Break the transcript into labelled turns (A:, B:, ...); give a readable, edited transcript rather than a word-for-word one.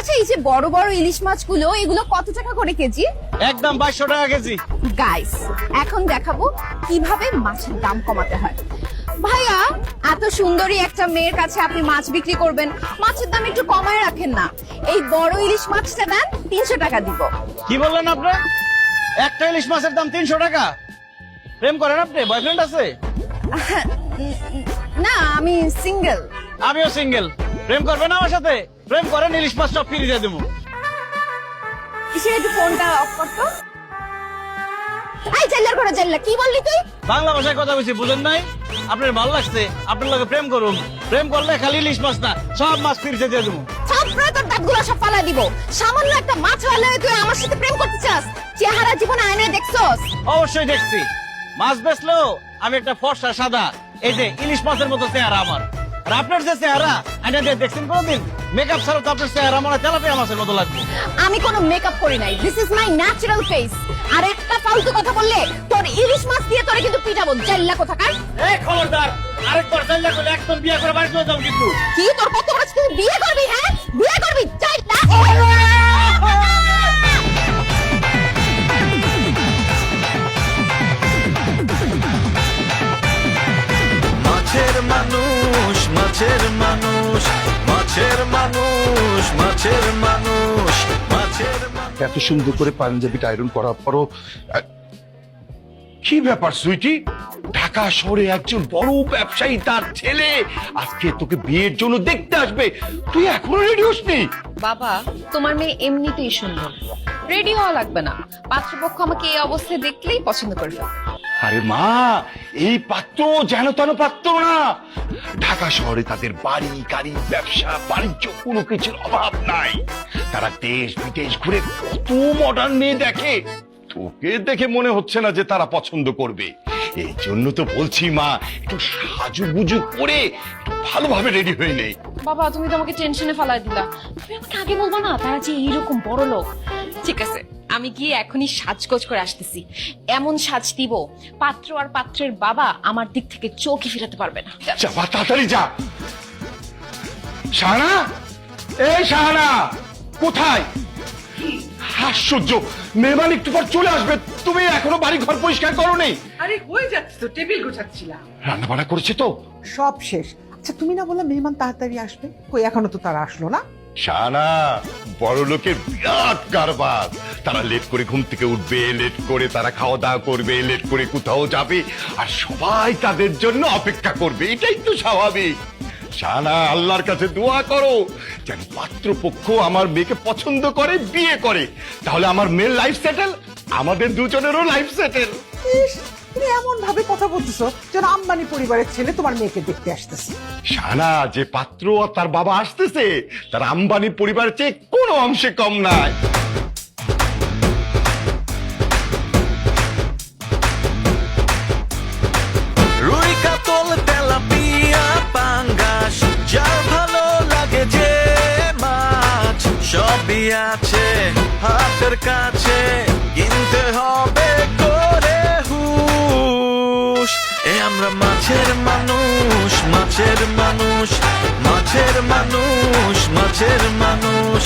A: আচ্ছা এই যে বড় বড় ইলিশ মাছগুলো এগুলো কত টাকা করে কেজি?
B: একদম 2200 টাকা কেজি।
A: গাইস এখন দেখাবো কিভাবে মাছের দাম কমাতে হয়। ভাইয়া এত সুন্দরী একটা মেয়ের কাছে আপনি মাছ বিক্রি করবেন, মাছের দাম একটু কমায় রাখেন না। এই বড় ইলিশ মাছটা দেন 300 টাকা দিব।
B: কি বললেন আপনি? একটা ইলিশ মাছের দাম 300 টাকা? প্রেম করেন আপনি? বয়ফ্রেন্ড আছে?
A: না আমি সিঙ্গেল।
B: আমিও সিঙ্গেল। প্রেম করবেন আমার সাথে? প্রেম করেন, ইলিশ মাছ সব ফ্রি দিয়ে দেবো।
A: কিসের একটু ফোনটা অফ করতো। এই জেলার করে জেল্লা কি বললি তুই?
B: বাংলা ভাষায় কথা বলছি, বুঝেন নাই? আপনার ভালো লাগছে, আপনার লগে প্রেম করুন। প্রেম করলে খালি ইলিশ মাছ না, সব মাছ ফ্রিতে দিয়ে দেবো।
A: থাপড়ে তোর দাঁতগুলো সব ফালাই দিব। সামান্য একটা মাছ হলে তুই আমার সাথে প্রেম করতে চাস? চেহারা জীবন আয়নায় দেখছস?
B: অবশ্যই দেখছি। মাছ বেচলেও আমি একটা ফর্সা সাদা, এই যে ইলিশ মাছের মতো চেহারা আমার। আর আপনার যে চেহারা, আয়না দিয়ে দেখছেন কোনদিন? মেকআপ ছাড়া তো আপনার চেহারা মনে হয় তেলাপিয়া মাছের মতো লাগবে।
A: আমি কোনো মেকআপ করি নাই, this is my natural face. আর একটা ফালতু কথা বললে তোর ইলিশ মাছ দিয়ে তোরে কিন্তু পিটাবো, জাল্লা কোথাকার।
B: এই খবরদার, আরেকবার চাইলে করলে একদম বিয়ে করে বাড়ি চলে যাও কিন্তু।
A: কি তোর কত বড় তুই বিয়ে করবি? হ্যাঁ বিয়ে করবি? জাল্লা।
C: মাছের মানুষ, মাছের মানুষ, মাছের মানুষ, মাছের মানুষ, মাছের মানুষ।
D: এত সুন্দর করে পাঞ্জাবিটা আয়রন করার পরও কি ব্যাপার সুইটি? ঢাকা শহরে একজন বড় ব্যবসায়ী তার ছেলে আজকে তোকে বিয়ের জন্য দেখতে আসবে, তুই এখনো রেডি হসনি?
E: বাবা তোমার মেয়ে এমনিতেই সুন্দর, রেডি হওয়া লাগবে না। পাত্রপক্ষ আমাকে এই অবস্থায় দেখলেই পছন্দ করে ফেলবে।
D: আরে মা, এই পাত্র যেন তেন পাত্র না। ঢাকা শহরে তাদের বাড়ি গাড়ি ব্যবসা বাণিজ্য কোনো কিছুর অভাব নাই। তারা দেশ বিদেশ ঘুরে কত মডার্ন মেয়ে দেখে, তোকে দেখে মনে হচ্ছে না যে তারা পছন্দ করবে। এই জন্য তো বলছি মা, একটু সাজুগুজু করে একটু ভালোভাবে রেডি হয়ে নেই।
E: বাবা তুমি তো আমাকে টেনশনে ফেলাই দিলা। তুমি আমাকে আগে বলবা না তারা যে এইরকম বড় লোক। ঠিক আছে আমি গিয়ে এখনই সাজগোজ করে আসতেছি, এমন সাজ দিব পাত্র আর পাত্রের বাবা আমার দিক থেকে চোখই ফিরাতে পারবে না।
D: যা বা, তাড়াতাড়ি যা। শাহানা, এই শাহানা, কোথায়? আশ্চর্য, মেহমান একটু পর চলে আসবে, তুমি এখনো বাড়ি ঘর পরিষ্কার করো নি?
F: আরে হয়ে যাচ্ছে তো, টেবিল গোছাচ্ছিলাম।
D: রান্না বান্না করেছে তো?
F: সব শেষ। আচ্ছা তুমি না বললে মেহমান তাড়াতাড়ি আসবে, কই এখনো তো তারা আসলো না?
D: শাহানা, বড় লোকের বিরাট কারবার। তারা লেট করে ঘুম থেকে উঠবে, লেট করে তারা খাওয়া দাওয়া করবে, লেট করে কোথাও যাবে, আর সবাই তাদের জন্য অপেক্ষা করবে, এটাই তো স্বাভাবিক। শাহানা, আল্লাহর কাছে দোয়া করো যেন পাত্রপক্ষ আমার মেয়েকে পছন্দ করে, বিয়ে করে, তাহলে আমার মেয়ের লাইফ সেটেল, আমাদের দুজনেরও লাইফ সেটেল।
F: ইস, তুমি এমন ভাবে কথা বলতেছো যেন আম্বানি পরিবারের ছেলে তোমার মেয়েকে দেখতে আসতেছে।
D: শাহানা, যে পাত্র আর তার বাবা আসতেছে তার আম্বানি পরিবারের চেয়ে কোনো অংশে কম নাই।
C: রুই কাতল তেলাপিয়া পাঙ্গাস, যা ভালো লাগে যে মাছ সবই আছে হাতের কাছে, কিনতে হবে করে হুশ। আমরা মাছের মানুষ, মাছের মানুষ, মাছের মানুষ, মাছের মানুষ।